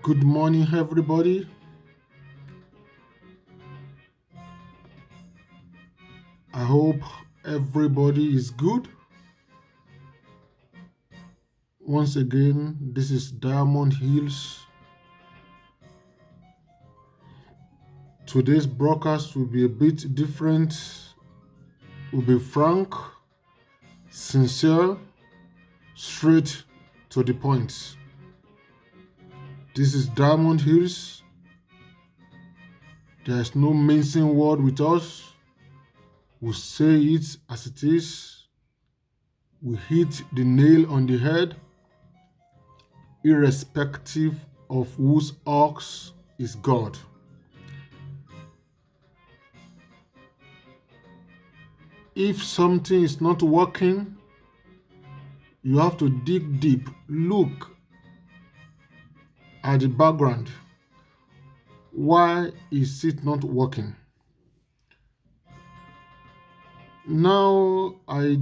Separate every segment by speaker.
Speaker 1: Good morning, everybody. I hope everybody is good. Once again, this is Diamond Hills. Today's broadcast will be a bit different, will be frank, sincere, straight to the point. This is Diamond Hills. There's no mincing word with us. We say it as it is. We hit the nail on the head, irrespective of whose ox is God. If something is not working, you have to dig deep, look at the background. Why is it not working? Now I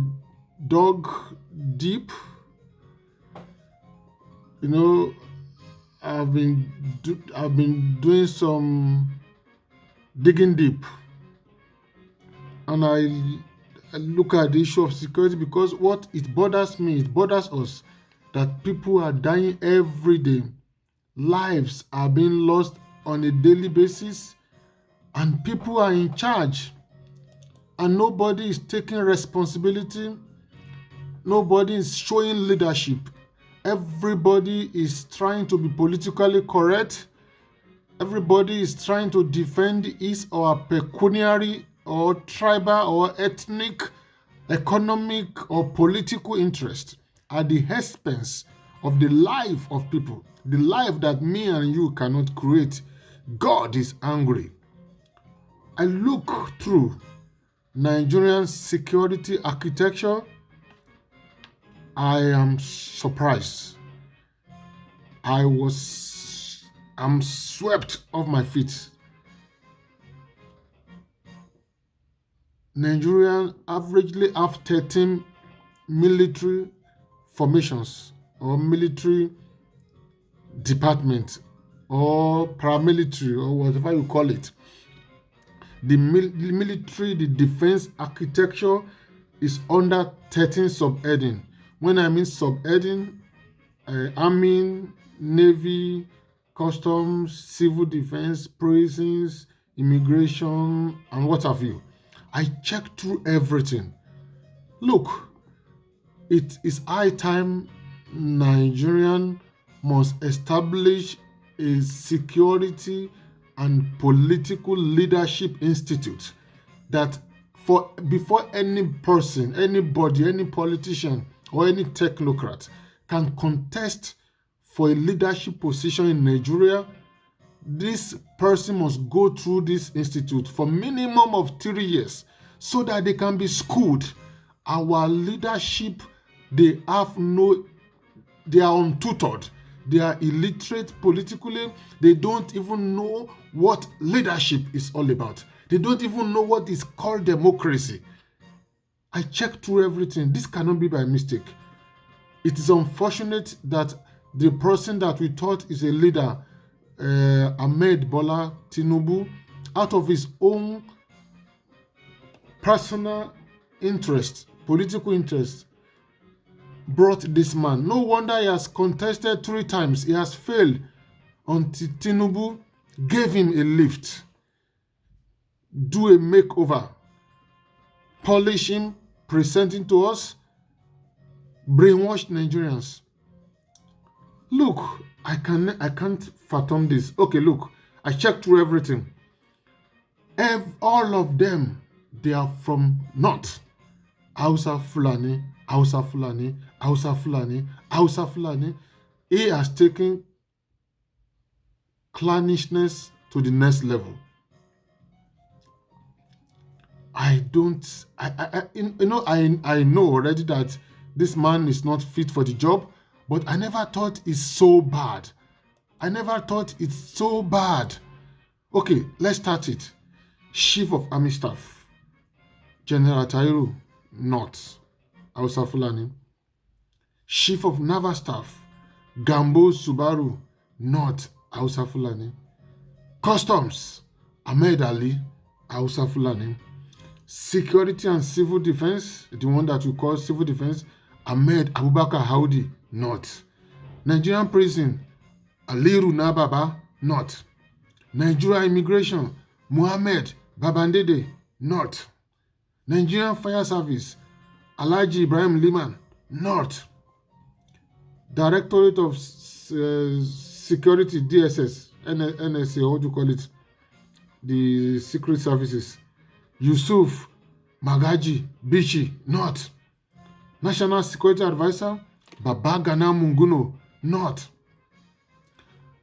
Speaker 1: dug deep. I've been doing some digging deep, and I look at the issue of security because what it bothers me, it bothers us, that people are dying every day. Lives are being lost on a daily basis, and people are in charge, and nobody is taking responsibility. Nobody is showing leadership. Everybody is trying to be politically correct. Everybody is trying to defend his or her pecuniary or tribal or ethnic, economic or political interest at the expense of the life of people, the life that me and you cannot create. God is angry. I look through Nigerian security architecture. I am surprised. I'm swept off my feet. Nigerians averagely have 13 military formations or military departments or paramilitary or whatever you call it. The military, the defense architecture is under 13 subheading. When I mean subheading, army, navy, customs, civil defense, prisons, immigration, and what have you. I checked through everything. Look, it is high time Nigerian must establish a security and political leadership institute that before any person, anybody, any politician or any technocrat can contest for a leadership position in Nigeria, this person must go through this institute for minimum of 3 years so that they can be schooled. Our leadership, they are untutored. They are illiterate politically. They don't even know what leadership is all about. They don't even know what is called democracy. I checked through everything. This cannot be by mistake. It is unfortunate that the person that we thought is a leader, Ahmed Bola Tinubu, out of his own personal interest, political interest, brought this man. No wonder he has contested 3 times. He has failed until Tinubu gave him a lift, do a makeover, polish him, presenting to us, brainwashed Nigerians. Look, I can't fathom this. Okay, look, I checked through everything. All of them, they are from North. Hausa Fulani, Hausa Fulani, Hausa Fulani, Hausa Fulani. He has taken clannishness to the next level. I know already that this man is not fit for the job, but I never thought it's so bad. Okay, let's start it. Chief of Army Staff, General Tairu, North, Hausa Fulani. Chief of Naval Staff, Gambo Subaru, North, Hausa Fulani. Customs, Ahmed Ali, Hausa Fulani. Security and Civil Defense, the one that we call Civil Defense, Ahmed Abubakar Haudi, North. Nigerian Prison, Aliru Nababa, North. Nigeria Immigration, Muhammad Babandede, North. Nigerian Fire Service, Alhaji Ibrahim Liman, North. Directorate of Security, DSS, NSA, what do you call it? The Secret Services, Yusuf Magaji Bichi, North. National Security Advisor, Babagana Munguno, North.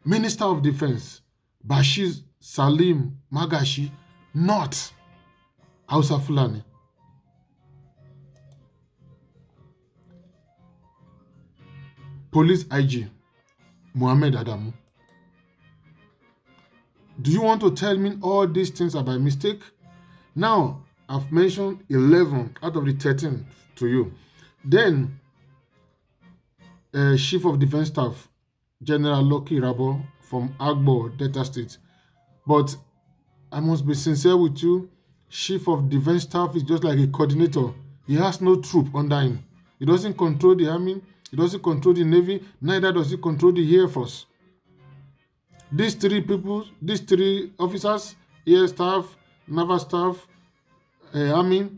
Speaker 1: Minister of Defense, Bashir Salim Magashi, North. Hausa Fulani. Police IG, Muhammad Adamu. Do you want to tell me all these things are by mistake? Now, I've mentioned 11 out of the 13 to you. Then, Chief of Defense Staff, General Loki Rabo from Agbo, Delta State. But I must be sincere with you, Chief of Defense Staff is just like a coordinator. He has no troop under him. He doesn't control the army, he doesn't control the Navy, neither does he control the Air Force. These three officers, air staff, naval staff, army,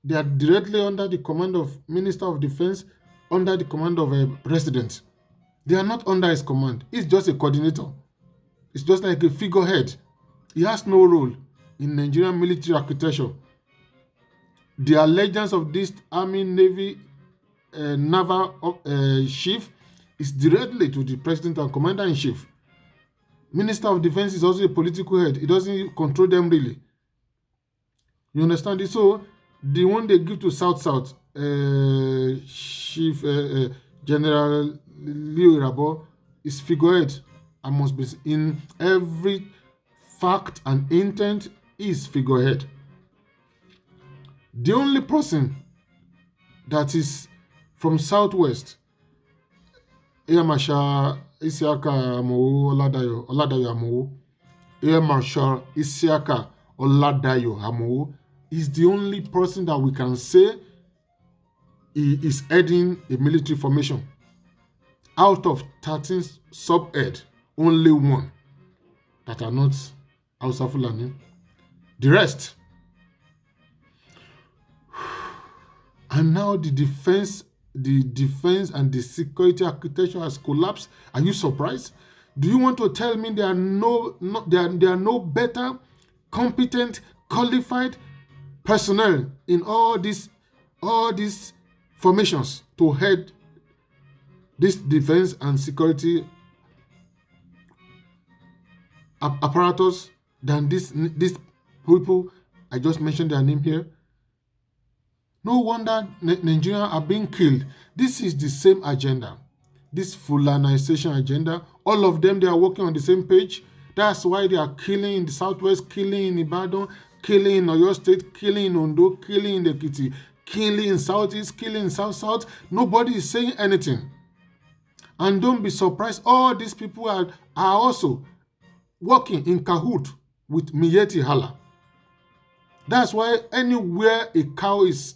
Speaker 1: they are directly under the command of Minister of Defense, under the command of a president. They are not under his command. He's just a coordinator. It's just like a figurehead. He has no role in Nigerian military architecture. The allegiance of this army, navy, naval chief is directly to the president and commander-in-chief. Minister of Defense is also a political head. He doesn't control them really. You understand it? So the one they give to South, Chief General Leo Rabo is figurehead. I must be in every fact and intent is figurehead. The only person that is from Southwest, Air Marshal Isiaka Amowo Oladayo Amowo, Air Marshal Isiaka Oladayo Amowo is the only person that we can say he is heading a military formation. Out of 13 sub-head, only one that are not Hausa Fulani. The rest. And now the defense and the security architecture has collapsed. Are you surprised? Do you want to tell me there are no better, competent, qualified personnel in all these formations to head this defense and security apparatus than these people? I just mentioned their name here. No wonder Nigerians are being killed. This is the same agenda. This Fulanization agenda. All of them, they are working on the same page. That's why they are killing in the Southwest, killing in Ibadan, killing in Oyo State, killing in Ondo, killing in Ekiti, killing in Southeast, killing in South. Nobody is saying anything. And don't be surprised, all these people are also working in cahoot with Miyetti Allah. That's why anywhere a cow is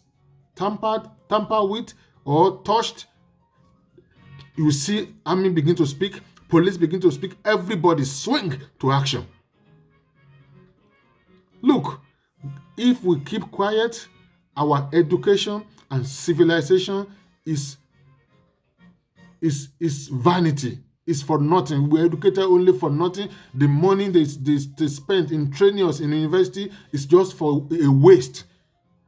Speaker 1: tampered with or touched, you see army begin to speak, police begin to speak, everybody swing to action. Look, if we keep quiet, our education and civilization is vanity. It's for nothing. We're educated only for nothing. The money they spend in training us in university is just for a waste.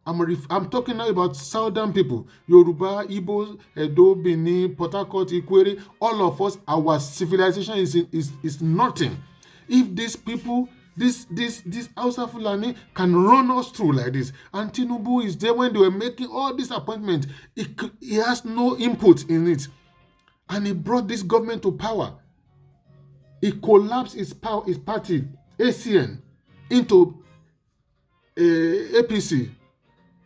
Speaker 1: I'm talking now about southern people, Yoruba, Igbo, Edo, Benin, Port Harcourt, Ikwere. All of us, our civilization is nothing. If these people, this Hausa Fulani can run us through like this, and Tinubu is there when they were making all these appointments, he has no input in it, and he brought this government to power. He collapsed his party, ACN, into APC.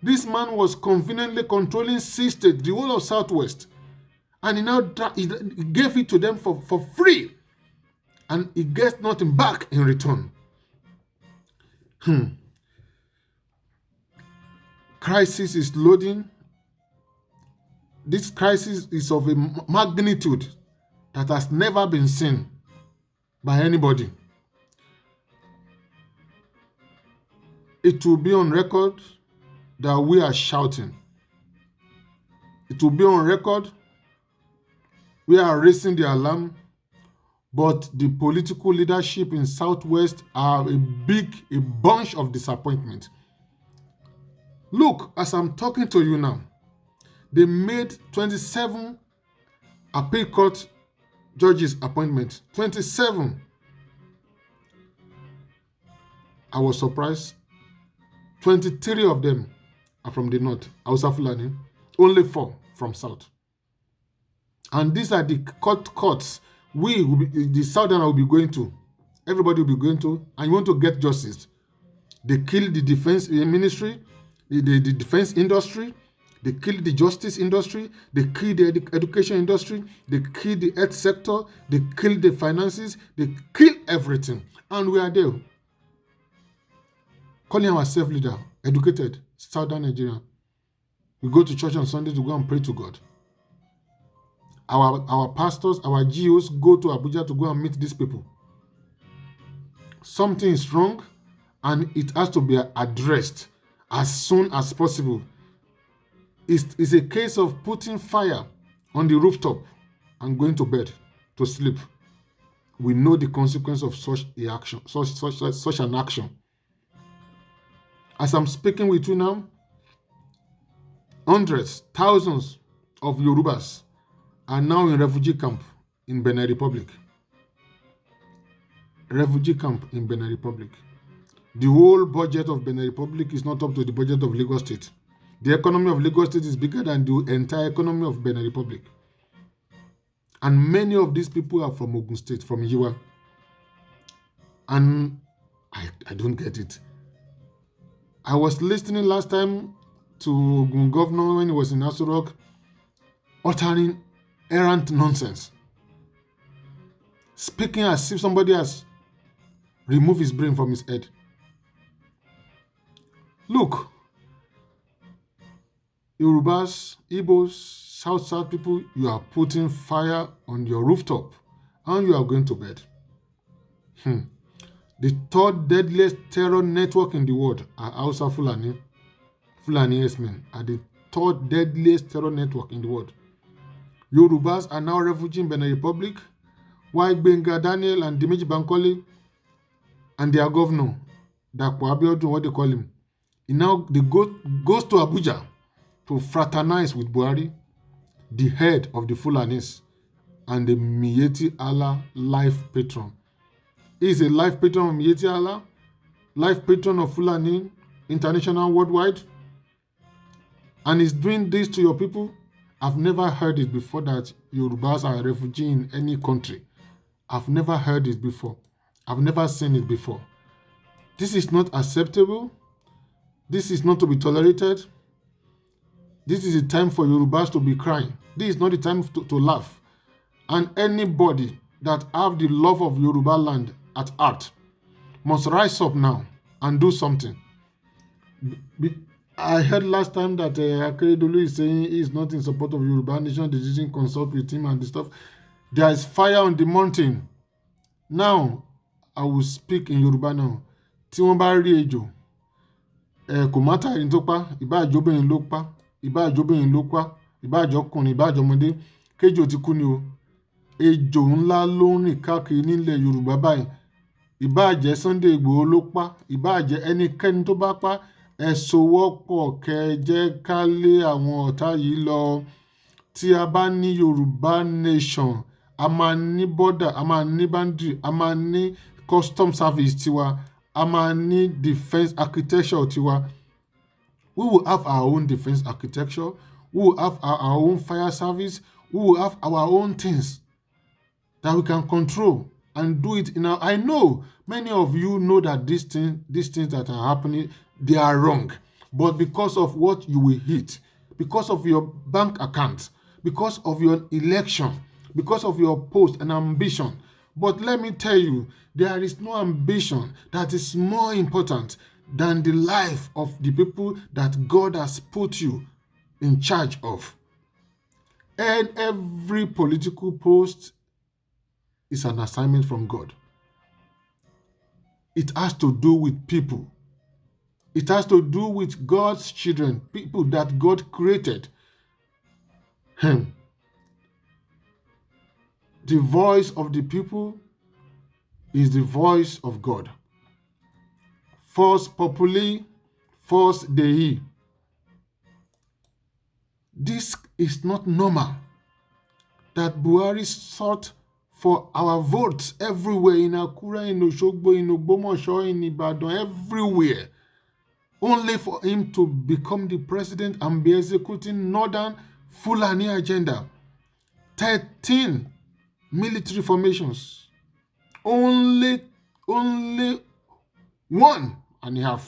Speaker 1: This man was conveniently controlling 6 states, the whole of Southwest, and he gave it to them for free. and he gets nothing back in return. Crisis is loading. This crisis is of a magnitude that has never been seen by anybody. It will be on record that we are shouting. It will be on record we are raising the alarm, but the political leadership in Southwest are a bunch of disappointment. Look, as I'm talking to you now, they made 27 appeal court judges appointments. 27. I was surprised. 23 of them are from the north, Hausa Fulani. Only 4 from south. And these are the courts the Southern will be going to. Everybody will be going to, and you want to get justice. They killed the defense ministry, the defense industry. They killed the justice industry. They killed the education industry. They killed the health sector. They killed the finances. They killed everything. And we are there, calling ourselves leader, educated, Southern Nigeria. We go to church on Sunday to go and pray to God. Our pastors, our GOs go to Abuja to go and meet these people. Something is wrong, and it has to be addressed as soon as possible. It's a case of putting fire on the rooftop and going to bed to sleep. We know the consequence of such an action. As I'm speaking with you now, hundreds, thousands of Yorubas are now in refugee camp in Benin Republic. Refugee camp in Benin Republic. The whole budget of Benin Republic is not up to the budget of Lagos State. The economy of Lagos State is bigger than the entire economy of Benin Republic. And many of these people are from Ogun State, from Yiwa. And I don't get it. I was listening last time to Ogun Governor when he was in Aso Rock, uttering errant nonsense. Speaking as if somebody has removed his brain from his head. Look, Yorubas, Igbos, South people, you are putting fire on your rooftop and you are going to bed. The third deadliest terror network in the world are Hausa Fulani. Fulani S-men are the third deadliest terror network in the world. Yorubas are now refugees in Benin Republic, while Gbenga Daniel and Dimeji Bankole and their governor, Dapo Abiodun, what they call him, they goes to Abuja to fraternize with Buhari, the head of the Fulanis, and the Miyetti Allah life patron. He is a life patron of Miyetti Allah, life patron of Fulani International worldwide, and is doing this to your people. I've never heard it before that Yorubas are a refugee in any country. I've never heard it before. I've never seen it before. This is not acceptable. This is not to be tolerated. This is a time for Yorubas to be crying. This is not the time to laugh. And anybody that have the love of Yoruba land at heart must rise up now and do something. I heard last time that Akeredolu is saying he is not in support of Yoruba Nation. They didn't consult with him and the stuff. There is fire on the mountain. Now, I will speak in Yoruba now. Tí wọ́n bá rí ejò, kò mátà ẹni tó pa, ìbá àjọbìnrin ló pa, ìbá àjọbìnrin ló pa, ìbá àjọkùnrin, ìbá àjọmọdé, kéjò ti kú ni o. Ejò ńlá ló ń rìn káàkiri nílẹ̀ Yorùbá báyìí. Ìbá àjẹ́ Sunday Igboho ló pa, ìbá àjẹ́ ẹnikẹ́ni tó bá pa, ẹ sowọ́pọ̀ kẹ́ jẹ́ ká lé àwọn ọ̀tá yìí lọ. Tí a bá ní Yorùbá nation, a máa ní border, a máa ní boundary, a máa ní custom service tiwa, a máa ní defense architecture tiwa. We will have our own defense architecture. We will have our own fire service. We will have our own things that we can control and do it in our... I know many of you know that these things that are happening, they are wrong. But because of what you will hit, because of your bank account, because of your election, because of your post and ambition, But let me tell you, there is no ambition that is more important than the life of the people that God has put you in charge of. And every political post is an assignment from God. It has to do with people. It has to do with God's children, people that God created. The voice of the people is the voice of God. Force populi, force Dei. This is not normal. That Buhari sought for our votes everywhere, in Akura, in Oshogbo, in Ogbomoso, in Ibadan, everywhere, only for him to become the president and be executing northern Fulani agenda. 13 military formations. Only 1.5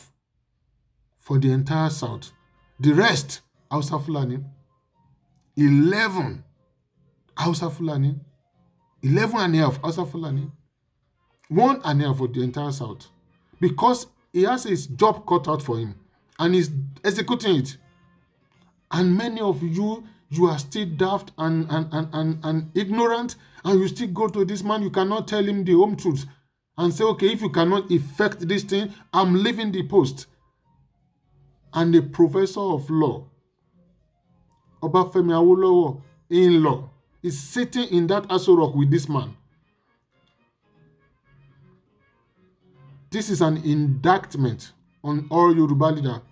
Speaker 1: for the entire south. The rest, Hausa Fulani. 11 Hausa Fulani. 11.5 Hausa Fulani. 1.5 for the entire south. Because he has his job cut out for him and he's executing it. And many of you are still daft and ignorant, and you still go to this man. You cannot tell him the home truth and say, okay, if you cannot effect this thing, I'm leaving the post. And the professor of law, Obafemi Awolowo, in law, is sitting in that Aso Rock with this man. This is an indictment on all Yoruba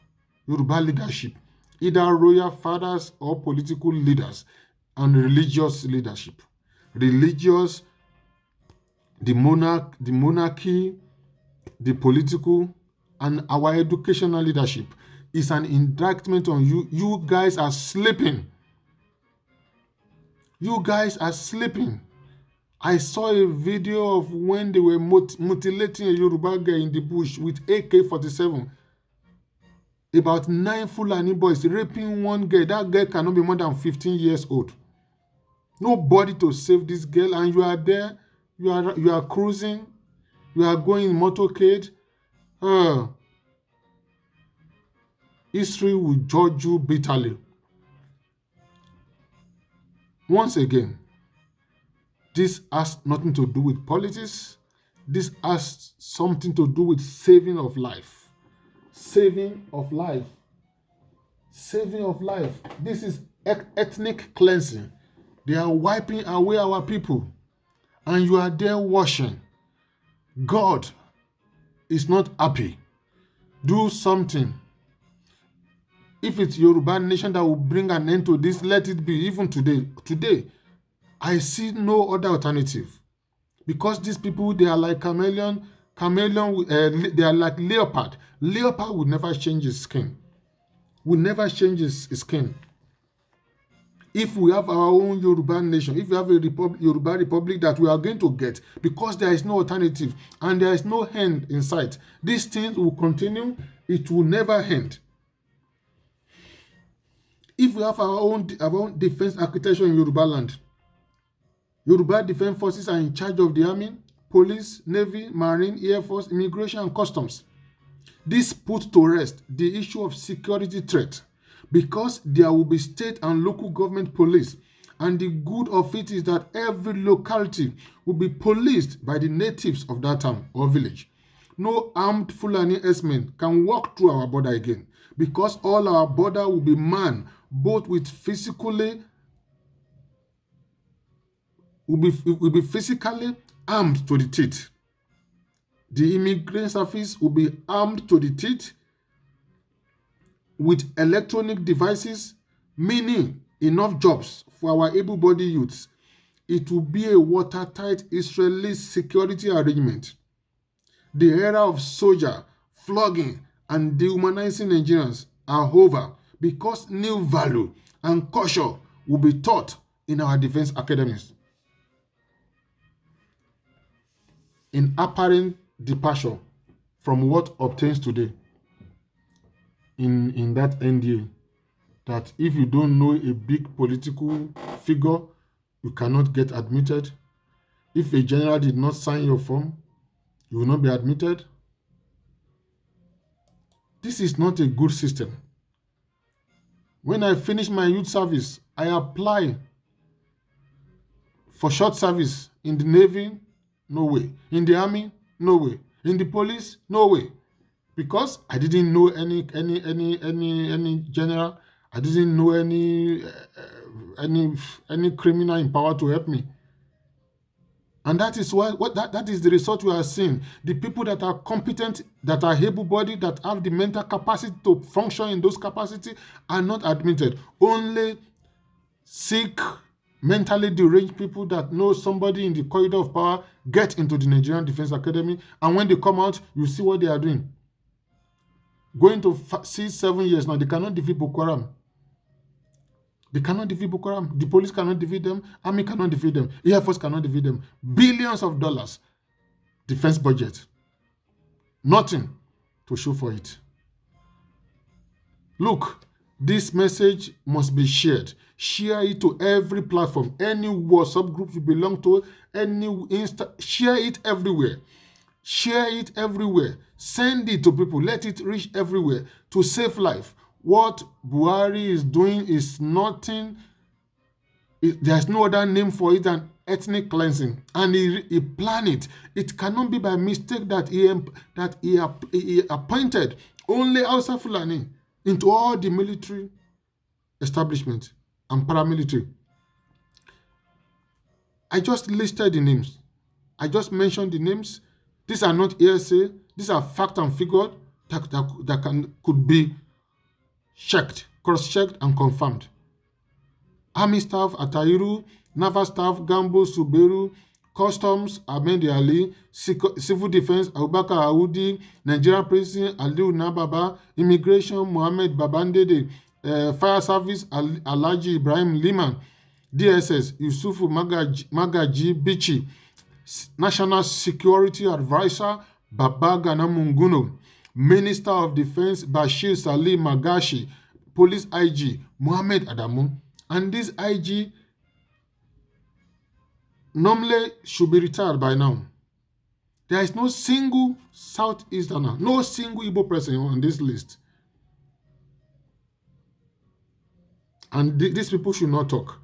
Speaker 1: leadership, either royal fathers or political leaders, and religious leadership. Religious, the monarchy, the political, and our educational leadership is an indictment on you. You guys are sleeping. You guys are sleeping. I saw a video of when they were mutilating a Yoruba girl in the bush with AK-47. About 9 Fulani boys raping one girl. That girl cannot be more than 15 years old. Nobody to save this girl, and you are there. You are cruising. You are going in motorcade. History will judge you bitterly. Once again, this has nothing to do with politics. This has something to do with saving of life. Saving of life. Saving of life. This is ethnic cleansing. They are wiping away our people. And you are there watching. God is not happy. Do something. If it's Yoruba nation that will bring an end to this, let it be. Even today. Today, I see no other alternative. Because these people, they are like chameleon, they are like leopard. Leopard will never change his skin. Will never change his skin. If we have our own Yoruba nation, if we have a Yoruba republic that we are going to get, because there is no alternative and there is no end in sight, these things will continue. It will never end. If we have our own defense architecture in Yoruba land, Yoruba Defense Forces are in charge of the army, police, navy, marine, air force, immigration, and customs. This puts to rest the issue of security threat, because there will be state and local government police, and the good of it is that every locality will be policed by the natives of that town or village. No armed Fulani S-men can walk through our border again, because all our border will be manned, both with physically will be physically armed to the teeth. The immigration service will be armed to the teeth with electronic devices, meaning enough jobs for our able-bodied youths. It will be a watertight Israeli security arrangement. The era of soldier, flogging, and dehumanizing Nigerians are over, because new value and culture will be taught in our defense academies. In apparent departure from what obtains today in that NDA, that if you don't know a big political figure, you cannot get admitted. If a general did not sign your form, you will not be admitted. This is not a good system. When I finish my youth service, I apply for short service in the Navy, no way. In the Army, no way. In the police, no way. Because I didn't know any general. I didn't know any criminal in power to help me. And that is that is the result we are seeing. The people that are competent, that are able-bodied, that have the mental capacity to function in those capacities are not admitted. Only sick, mentally deranged people that know somebody in the corridor of power get into the Nigerian Defense Academy, and when they come out, you see what they are doing. Going to 6-7 years now, they cannot defeat Boko Haram. They cannot defeat Boko Haram. The police cannot defeat them. Army cannot defeat them. Air Force cannot defeat them. Billions of dollars defense budget. Nothing to show for it. Look, this message must be shared. Share it to every platform, any WhatsApp group you belong to, any share it everywhere. Share it everywhere. Send it to people. Let it reach everywhere to save life. What Buhari is doing is nothing. There's no other name for it than ethnic cleansing, and he planned it. It cannot be by mistake that he appointed only Hausa Fulani into all the military establishment and paramilitary. I just listed the names. I just mentioned the names. These are not hearsay. These are fact and figure that could be checked, cross-checked, and confirmed. Army staff Atairu, Naval staff Gambo Suberu, Customs Ahmed Ali, Civil Defense Abubakar Audi, Nigerian President Aliu Nababa, Immigration Mohammed Babandede, Fire Service Alhaji Ibrahim Liman, DSS Yusufu Magaji Bichi, National Security Advisor Babagana Munguno, Minister of Defense Bashir Salih Magashi, Police IG Mohammed Adamu. And this IG normally should be retired by now. There is no single Southeasterner, no single Igbo person on this list. And these people should not talk.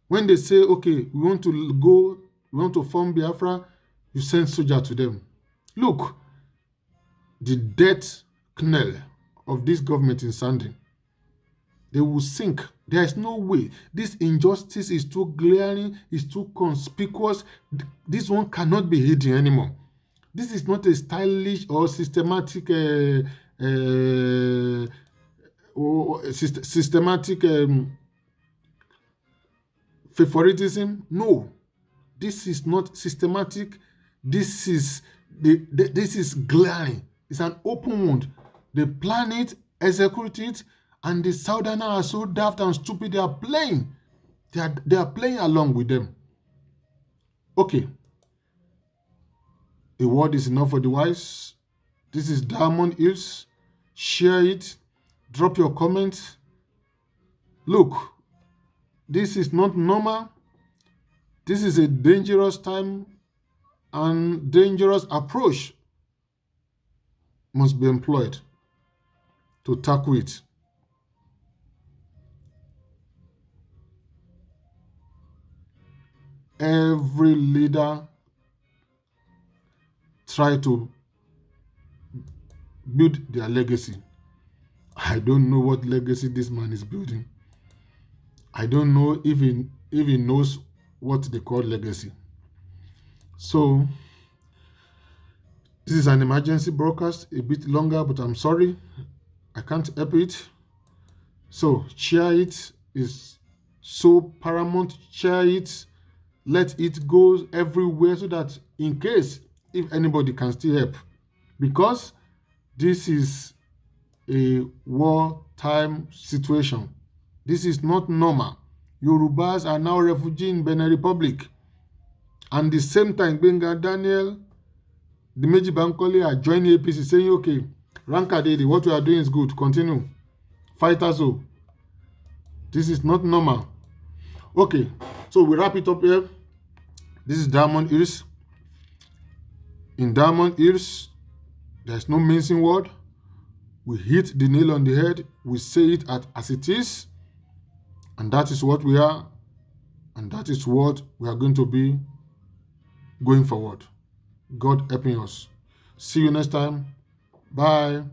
Speaker 1: When they say, okay, we want to form Biafra, you send soldier to them. Look, the death knell of this government in Sunday, they will sink. There is no way. This injustice is too glaring, is too conspicuous. This one cannot be hidden anymore. This is not a stylish or systematic favoritism. No, this is not systematic. This is glaring. It's an open wound. They plan it, execute it, and the Southerners are so daft and stupid. They are playing. They are playing along with them. Okay. A word is enough for the wise. This is Diamond Hills. Share it. Drop your comments. Look, this is not normal. This is a dangerous time, and dangerous approach must be employed to tackle it. Every leader try to build their legacy. I don't know what legacy this man is building. I don't know if he knows what they call legacy. So, this is an emergency broadcast, a bit longer, but I'm sorry. I can't help it. So, share it is so paramount. Share it. Let it go everywhere so that in case, if anybody can still help. Because this is a wartime situation. This is not normal. Yorubas are now refugees in Benin Republic. And the same time, Benga Daniel, the Meji Bankole are joining APC saying, okay, Rankadede, what we are doing is good. Continue. Fight us all. This is not normal. Okay, so we wrap it up here. This is Diamond Hills. In Diamond Hills, there's no mincing word. We hit the nail on the head. We say it as it is. And that is what we are. And that is what we are going to be going forward. God helping us. See you next time. Bye.